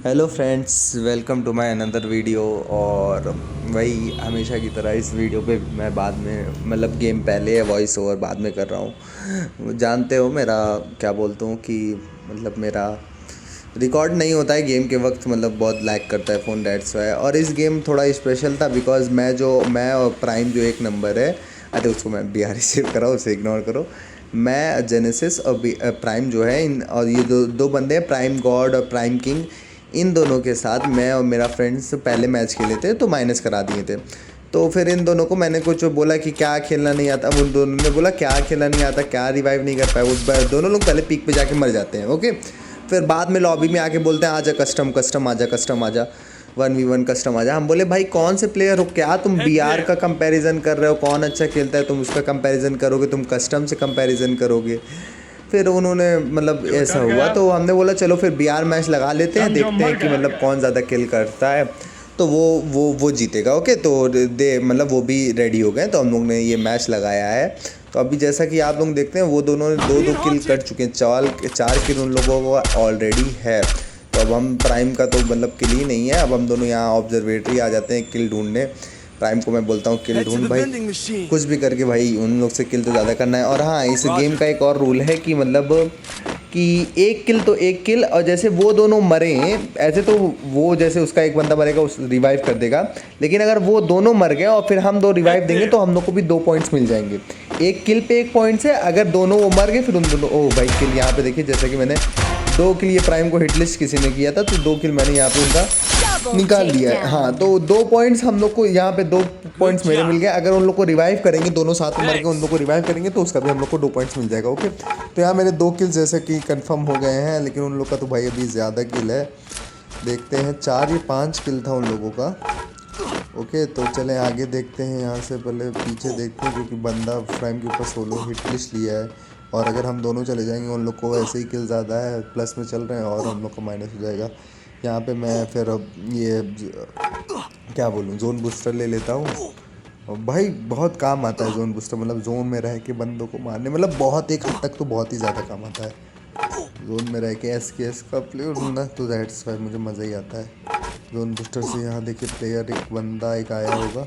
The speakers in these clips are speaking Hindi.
Hello friends, welcome to my another video. और वही हमेशा की तरह इस वीडियो पे मैं बाद में मतलब गेम पहले है, वॉइस ओवर बाद में कर रहा हूँ। जानते हो मेरा क्या बोलता हूँ कि मतलब मेरा रिकॉर्ड नहीं होता है गेम के वक्त, मतलब बहुत लैग करता है फ़ोन, डेट्स वाई। और इस गेम थोड़ा स्पेशल था बिकॉज मैं और प्राइम जो एक नंबर है, अरे उसको मैं बिहारी सेव करा, उसे इग्नोर करो। मैं जेनेसिस और प्राइम जो है इन, और ये दो दो बंदे हैं, प्राइम गॉड और प्राइम किंग। इन दोनों के साथ मैं और मेरा फ्रेंड्स पहले मैच खेले थे तो माइनस करा दिए थे। तो फिर इन दोनों को मैंने कुछ बोला कि क्या खेलना नहीं आता। अब उन दोनों ने बोला क्या खेलना नहीं आता, क्या रिवाइव नहीं कर पाए। वो दोनों लोग पहले पीक पे जाके मर जाते हैं। ओके, फिर बाद में लॉबी में आके बोलते हैं आजा कस्टम कस्टम, आजा कस्टम, आजा 1v1 कस्टम आजा। हम बोले भाई कौन से प्लेयर हो, क्या तुम बीआर का कंपैरिजन कर रहे हो, कौन अच्छा खेलता है तुम उसका कंपैरिजन करोगे, तुम कस्टम से कंपैरिजन करोगे। फिर उन्होंने मतलब ऐसा हुआ तो हमने बोला चलो फिर बीआर मैच लगा लेते हैं, देखते हैं कि मतलब कौन ज़्यादा किल करता है तो वो जीतेगा। ओके, तो दे मतलब वो भी रेडी हो गए तो हम लोग ने ये मैच लगाया है। तो अभी जैसा कि आप लोग देखते हैं वो दोनों ने दो दो किल कर चुके हैं, चार किल उन लोगों को ऑलरेडी है। तो अब हम प्राइम का तो मतलब किल ही नहीं है, अब हम दोनों यहाँ ऑब्जर्वेटरी आ जाते हैं किल ढूंढने। प्राइम को मैं बोलता हूँ किल ढूंढ भाई, कुछ भी करके भाई उन लोग से किल तो ज़्यादा करना है। और हाँ, इस गेम का एक और रूल है कि मतलब कि एक किल तो एक किल, और जैसे वो दोनों मरे ऐसे तो वो जैसे उसका एक बंदा मरेगा उस रिवाइव कर देगा, लेकिन अगर वो दोनों मर गए और फिर हम दो रिवाइव देंगे तो हम लोग को भी 2 पॉइंट्स मिल जाएंगे। एक किल पे 1 पॉइंट है, अगर दोनों वो मर गए फिर उन दोनों, ओ भाई किल यहाँ पे देखिए, जैसे कि मैंने 2 किल ये प्राइम को हिटलिस्ट किसी ने किया था तो 2 किल मैंने यहाँ पे उनका निकाल दिया है। हाँ, तो 2 पॉइंट्स हम लोग को यहाँ पे 2 पॉइंट्स मेरे मिल गए। अगर उन लोग को रिवाइव करेंगे, दोनों साथ में मर के उन लोग को रिवाइव करेंगे तो उसका भी हम लोग को 2 पॉइंट्स मिल जाएगा। ओके, तो यहाँ मेरे 2 किल्स जैसे कि कंफर्म हो गए हैं, लेकिन उन लोग का तो भाई अभी ज़्यादा किल है। देखते हैं 4 या 5 किल था उन लोगों का। ओके, तो चलें आगे देखते हैं। यहाँ से पहले पीछे देखते हैं क्योंकि बंदा प्राइम के ऊपर सोलो हिट लिस्ट लिया है, और अगर हम दोनों चले जाएंगे उन लोग को ऐसे ही किल ज़्यादा है, प्लस में चल रहे हैं और हम लोग का माइनस हो जाएगा। यहाँ पे मैं फिर अब ये क्या बोलूँ, जोन बूस्टर ले लेता हूँ। और भाई बहुत काम आता है जोन बूस्टर, मतलब जोन में रह के बंदों को मारने, मतलब बहुत एक हद तक तो बहुत ही ज़्यादा काम आता है। जोन में रह के एस का प्लेयर ढूंढना तो दैट्स वाई मुझे मज़ा ही आता है। जोन बूस्टर से यहाँ देखिए प्लेयर एक बंदा एक आया होगा,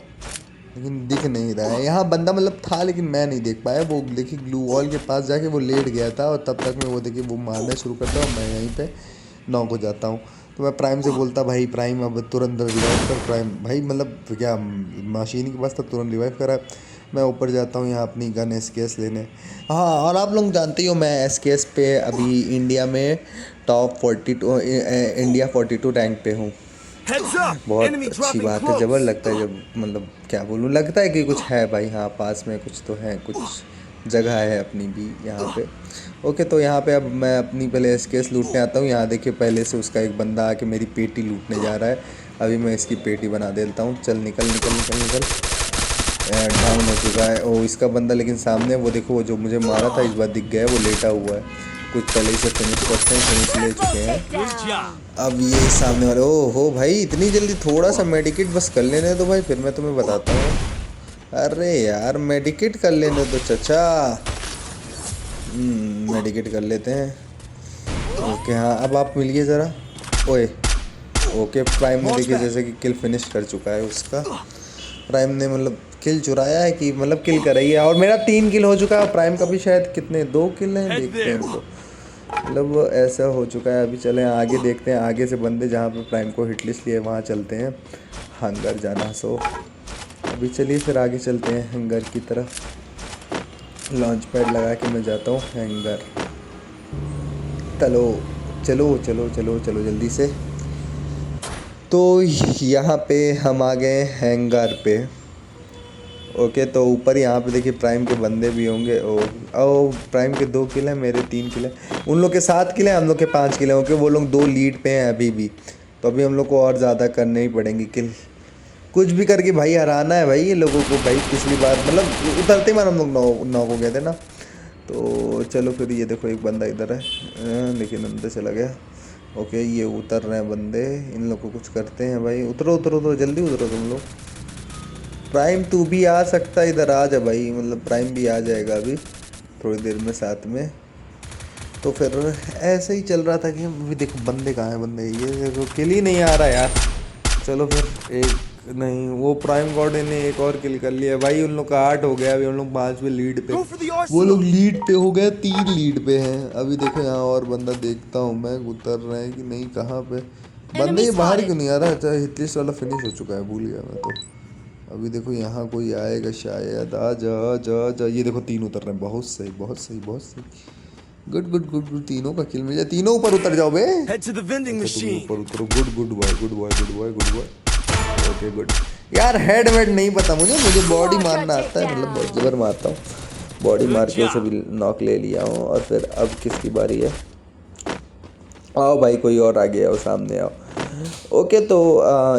लेकिन दिख नहीं रहा है। यहाँ बंदा मतलब था लेकिन मैं नहीं देख पाया। वो देखिए ग्लू वॉल के पास जाके वो लेट गया था, और तब तक मैं वो देखिए वो मारना शुरू करता हूँ, मैं यहीं पे नॉक हो जाता हूँ। तो मैं प्राइम से बोलता भाई प्राइम अब तुरंत रिवाइव कर। प्राइम भाई मतलब क्या मशीन के पास था, तुरंत रिवाइव करा। मैं ऊपर जाता हूँ यहाँ अपनी गन एस लेने। हाँ, और आप लोग जानते ही हो मैं एस पे अभी इंडिया में टॉप 42, इंडिया 42 रैंक पे हूँ। बहुत अच्छी बात है, जबर लगता है जब मतलब क्या बोलूँ, लगता है कि कुछ है भाई। हाँ, पास में कुछ तो है, कुछ जगह है अपनी भी यहाँ पे। ओके, तो यहाँ पे अब मैं अपनी पहले एसकेएस लूटने आता हूँ। यहाँ देखिए पहले से उसका एक बंदा आके मेरी पेटी लूटने जा रहा है। अभी मैं इसकी पेटी बना देता हूँ। चल निकल निकल निकल निकल। डाउन हो चुका है ओ इसका बंदा, लेकिन सामने वो देखो वो जो मुझे मारा था इस बार दिख गया है, वो लेटा हुआ है। कुछ पहले ही से फिनिश करते हैं, फिनिश ले चुके हैं। अब ये सामने वाले, ओ हो भाई इतनी जल्दी, थोड़ा सा मेडिकेट बस कर लेने दो भाई, फिर मैं तुम्हें बताता हूँ। अरे यार मेडिकेट कर लेने दो चचा। मेडिकेट कर लेते हैं। ओके, हाँ अब आप मिलिए ज़रा। ओए ओके, प्राइम ने देखिए जैसे कि किल फिनिश कर चुका है उसका। प्राइम ने मतलब किल चुराया है कि मतलब किल कर रही है, और मेरा 3 किल हो चुका है। प्राइम का भी शायद कितने 2 किल हैं, देखते हैं उनको। मतलब ऐसा हो चुका है। अभी चलें आगे देखते हैं, आगे से बंदे जहाँ पे प्राइम को हिटलिस्ट लिए वहाँ चलते हैं। हंगर जाना सो अभी चलिए फिर आगे चलते हैं हंगर की तरफ। लॉन्च पैड लगा के मैं जाता हूँ हैंगर। चलो चलो चलो चलो चलो जल्दी से। तो यहाँ पे हम आ गए हैंगर पे। ओके, तो ऊपर यहाँ पे देखिए प्राइम के बंदे भी होंगे। ओ प्राइम के 2 किल हैं, मेरे 3 किल हैं। उन लोग के 7 किल हैं, हम लोग के 5 किल हैं। ओके, वो लोग 2 लीड पे हैं अभी भी, तो अभी हम लोग को और ज़्यादा करने ही पड़ेंगे किल। कुछ भी करके भाई हराना है भाई ये लोगों को। भाई पिछली बार मतलब उतरते ही बार हम लोग नौ हो गए थे ना। तो चलो फिर ये देखो एक बंदा इधर है, लेकिन अंदर चला गया। ओके, ये उतर रहे हैं बंदे, इन लोग को कुछ करते हैं भाई। उतरो उतरो उतरो जल्दी उतरो तुम लोग। प्राइम तू भी आ सकता है, इधर आ जा भाई, मतलब प्राइम भी आ जाएगा अभी थोड़ी देर में साथ में। तो फिर ऐसे ही चल रहा था कि अभी देखो बंदे कहाँ हैं, बंदे ये देखो किल ही नहीं आ रहा यार। चलो फिर एक नहीं, वो प्राइम गॉड ने एक और किल कर लिया भाई। उन लोग का 8 हो गया, अभी हम लोग 5 पे लीड पे, वो लोग लीड पे हो गए, 3 लीड पे हैं। अभी देखो यहाँ और बंदा देखता हूँ मैं, उतर रहे हैं कि नहीं, कहाँ पे बंदे, ये बाहर क्यों नहीं आ रहा। अच्छा हिटलिस्ट वाला फिनिश हो चुका है, भूल गया मैं तो। अभी देखो यहाँ कोई आएगा शायद, आ जा जा जा। ये देखो 3 उतर रहे हैं, बहुत सही बहुत सही बहुत सही। गुड गुड गुड गुड, तीनों का किल मिल जाए, तीनों ऊपर उतर जाओ बे। अच्छा तुम ऊपर उतरो, good good boy good boy good boy good boy. Okay good. यार हेड वेड नहीं पता मुझे, बॉडी मारना आता है, मतलब बहुत जबर मारता हूँ। बॉडी मार के उसे भी नॉक ले लिया हूँ। और फिर अब किसकी बारी है? आओ भाई कोई और आ गया, आओ सामने आओ। ओके तो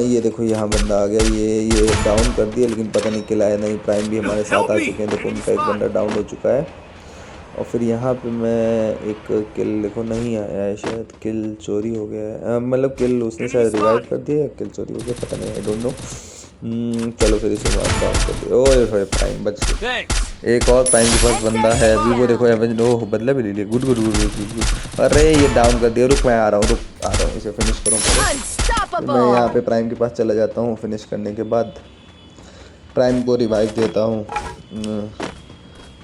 ये देखो यहाँ बंदा आ गया, ये डाउन कर दिया, लेकिन पता नहीं किल आया नहीं। प्राइम भी हमारे साथ आ चुके हैं, देखो उनका एक बंदा डाउन हो चुका है। और फिर यहाँ पे मैं एक किल देखो नहीं आया है, शायद किल चोरी हो गया है, मतलब किल उसने शायद रिवाइव कर दिया या किल चोरी हो गया, पता नहीं, आई डोंट नो। चलो फिर इसे मार डाउन कर दिया। ओए प्राइम बच गया। एक और प्राइम के पास बंदा है अभी, वो देखो एवेंज, ओह बदला भी ले लिया, good good good good good. अरे ये डाउन कर दिया, रुक मैं आ रहा हूँ, रुक आ रहा हूँ, इसे फिनिश करूँ पहले। मैं यहाँ पे प्राइम के पास चला जाता हूँ, फिनिश करने के बाद प्राइम को रिवाइव देता हूँ।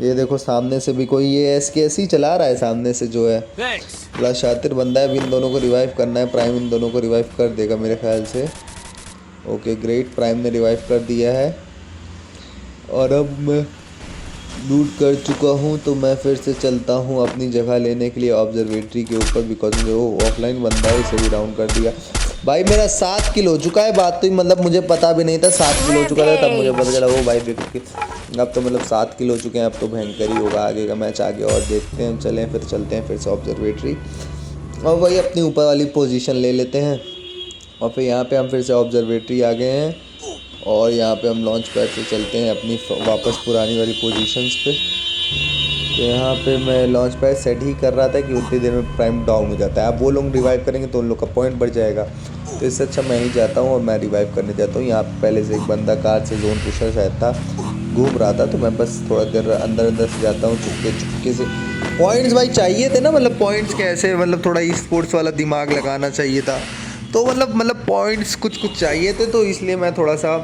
ये देखो सामने से भी कोई ये एसकेएस ही चला रहा है सामने से जो है, बड़ा शातिर बंदा है। अभी इन दोनों को रिवाइव करना है, प्राइम इन दोनों को रिवाइव कर देगा मेरे ख्याल से। ओके ग्रेट, प्राइम ने रिवाइव कर दिया है। और अब मैं लूट कर चुका हूँ, तो मैं फिर से चलता हूँ अपनी जगह लेने के लिए ऑब्जर्वेटरी के ऊपर, बिकॉज मुझे वो ऑफलाइन बंदा है, इसे भी डाउन कर दिया। भाई मेरा 7 किल हो चुका है, बात तो मतलब मुझे पता भी नहीं था 7 किल हो चुका था, तब मुझे पता चला वो भाई अब तो मतलब 7 किल हो चुके हैं। अब तो भयंकर ही होगा आगे का मैच, आगे और देखते हैं। चलें फिर चलते हैं फिर से ऑब्जर्वेटरी, और वही अपनी ऊपर वाली पोजीशन ले लेते हैं। और फिर यहाँ पे हम फिर से ऑब्जर्वेटरी आ गए हैं, और यहाँ पे हम लॉन्च पैड से चलते हैं अपनी वापस पुरानी वाली पोजीशंस पे। तो यहाँ पे मैं लॉन्च पैड सेट ही कर रहा था कि उतनी देर में प्राइम डाउन हो जाता है। अब वो लोग रिवाइव करेंगे तो उन लोग का पॉइंट बढ़ जाएगा, तो इससे अच्छा मैं ही जाता हूँ और मैं रिवाइव करने जाता हूँ। यहाँ पे पहले से एक बंदा कार से जोन पुशर शायद था, घूम रहा था, तो मैं बस थोड़ा देर अंदर अंदर से जाता हूँ चुपके चुपके से। पॉइंट्स भाई चाहिए थे ना, मतलब पॉइंट्स कैसे, मतलब थोड़ा ई स्पोर्ट्स वाला दिमाग लगाना चाहिए था, तो मतलब पॉइंट्स कुछ कुछ चाहिए थे, तो इसलिए मैं थोड़ा सा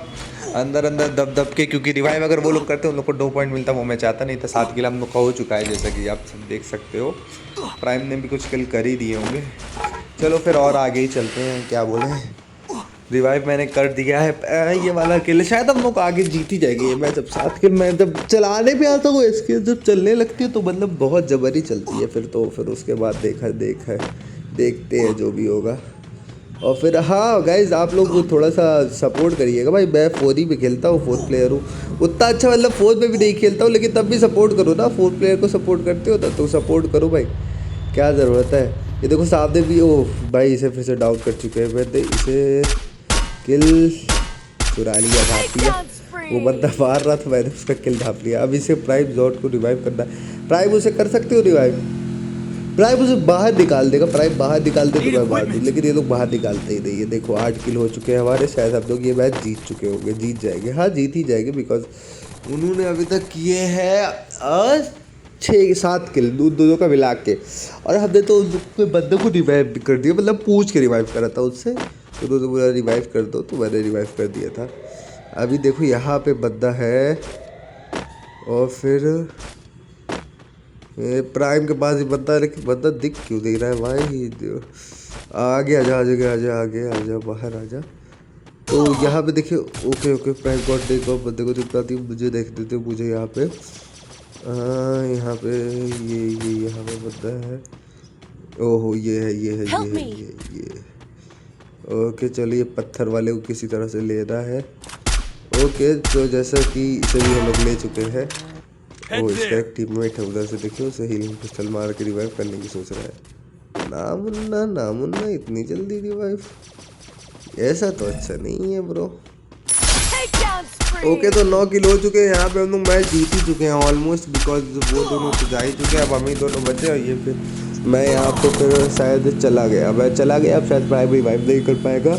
अंदर अंदर दब दब के, क्योंकि रिवाइव अगर वो लोग करते उन लोग को 2 पॉइंट मिलता, वो मैं चाहता नहीं था। 7 किल हम लोग का हो चुका है, जैसा कि आप सब देख सकते हो। प्राइम ने भी कुछ किल कर ही दिए होंगे। चलो फिर और आगे ही चलते हैं, क्या बोले, रिवाइव मैंने कर दिया है। ये वाला किल शायद हम लोग आगे जीत ही जाएगी। मैं जब 7 किल, मैं जब चलाने पे आता हूँ इसके, जब चलने लगती है तो मतलब बहुत जबरी चलती है फिर, तो फिर उसके बाद देखते हैं जो भी होगा। और फिर हाँ गाइज, आप लोग थोड़ा सा सपोर्ट करिएगा भाई। मैं 4 ही पे खेलता हूँ, 4th प्लेयर हूँ, उतना अच्छा मतलब 4th में भी नहीं खेलता हूँ, लेकिन तब भी सपोर्ट करो ना। 4th प्लेयर को सपोर्ट करते हो तो सपोर्ट करो भाई, क्या ज़रूरत है। ये देखो सामने भी, ओह भाई इसे फिर से डाउन कर चुके हैं, वैसे इसे किल चुरा लिया, ढाप लिया। वो बंदा मार रहा था, मैंने उसका किल ढाप लिया। अब इसे प्राइम जॉट को रिवाइव करना है। प्राइम उसे कर सकते हो रिवाइव, प्राइम उसे बाहर निकाल देगा, प्राइम बाहर निकाल दे तो मैं मार दूँ, लेकिन ये लोग बाहर निकालते ही नहीं है। देखो 8 किल हो चुके हैं हमारे, शायद हम लोग ये मैच जीत चुके होंगे, जीत जाएंगे, हाँ जीत ही जाएंगे, बिकॉज उन्होंने अभी तक किए हैं 6-7 किल दोनों का मिला के। और हमने तो उसके बंदे को रिवाइव भी कर दिया, मतलब पूछ के रिवाइव करा था उससे, तो उन्होंने बोला रिवाइव कर दो, तो मैंने रिवाइव कर दिया था। अभी देखो यहाँ पे बंदा है, और फिर प्राइम के पास ही बंदा है, लेकिन बंदा दिख क्यों दे रहा है भाई। आगे आजा बाहर आजा। तो यहाँ पे देखिए, ओके प्राइम गॉड देखो बंदे को दिखती, मुझे देख देते मुझे यहाँ पे, यहाँ पे ये यहाँ पे बंदा है। ओहो ये है। ओके चलिए, पत्थर वाले को किसी तरह से लेना है। ओके तो जैसा कि इसे भी हम लोग ले चुके हैं। वो इसका एक टीममेट है उधर से, देखिए उसे हीलिंग पिस्टल मार के रिवाइव करने की सोच रहा है। ना मुन्ना इतनी जल्दी रिवाइव, ऐसा तो अच्छा नहीं है ब्रो। ओके तो 9 किल हो चुके हैं, यहाँ पे हम लोग मैच जीत ही चुके हैं ऑलमोस्ट, बिकॉज वो दोनों तो जा ही चुके हैं, अब हम ही दोनों बचे। और ये फिर मैं यहाँ पे फिर शायद चला गया, अब शायद प्राइम रिवाइव नहीं कर पाएगा।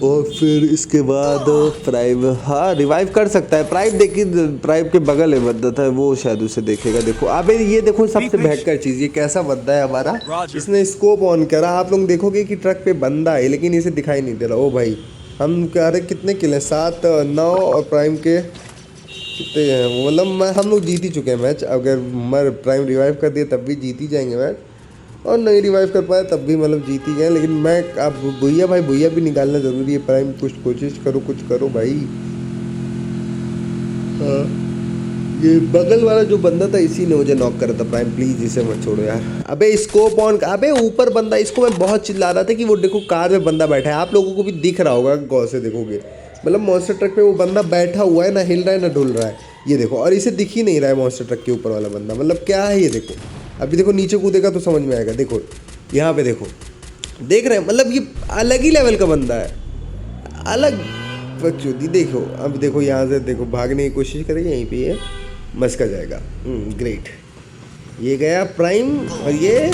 और फिर इसके बाद प्राइव, हाँ रिवाइव कर सकता है। प्राइव देखिए, प्राइव के बगल में बंदा था, वो शायद उसे देखेगा। देखो अबे ये देखो सबसे भयंकर चीज़, ये कैसा बंदा है हमारा, इसने स्कोप ऑन करा। आप लोग देखोगे कि ट्रक पे बंदा है लेकिन इसे दिखाई नहीं दे रहा। ओ भाई हम कह रहे कितने किल हैं, 7, 9 और प्राइम के कितने हैं, मतलब हम लोग जीत ही चुके हैं मैच। अगर मर प्राइम रिवाइव कर दिया तब भी जीत ही जाएंगे मैच, और नहीं रिवाइव कर पाए तब भी मतलब जीत ही गए। लेकिन मैं अब भैया भाई भैया भी निकालना ज़रूरी है। प्राइम कुछ कोशिश करो, कुछ करो भाई। हाँ ये बगल वाला जो बंदा था इसी ने मुझे नॉक करा था। प्राइम प्लीज़ इसे मत छोड़ो यार। अबे स्कोप ऑन, अबे ऊपर बंदा, इसको मैं बहुत चिल्ला रहा था कि वो देखो कार में बंदा बैठा है। आप लोगों को भी दिख रहा होगा गौर से देखोगे, मतलब मॉन्स्टर ट्रक पे वो बंदा बैठा हुआ है, ना हिल रहा है ना डुल रहा है। ये देखो, और इसे दिख ही नहीं रहा है मॉन्स्टर ट्रक के ऊपर वाला बंदा, मतलब क्या है ये देखो। अभी देखो नीचे कूदेगा तो समझ में आएगा। देखो यहाँ पे देखो, देख रहे हैं, मतलब ये अलग ही लेवल का बंदा है, अलग बकचोदी। देखो अब देखो यहाँ से देखो भागने की कोशिश करेगी, यहीं पे ये मस्का जाएगा। ग्रेट, ये गया प्राइम और ये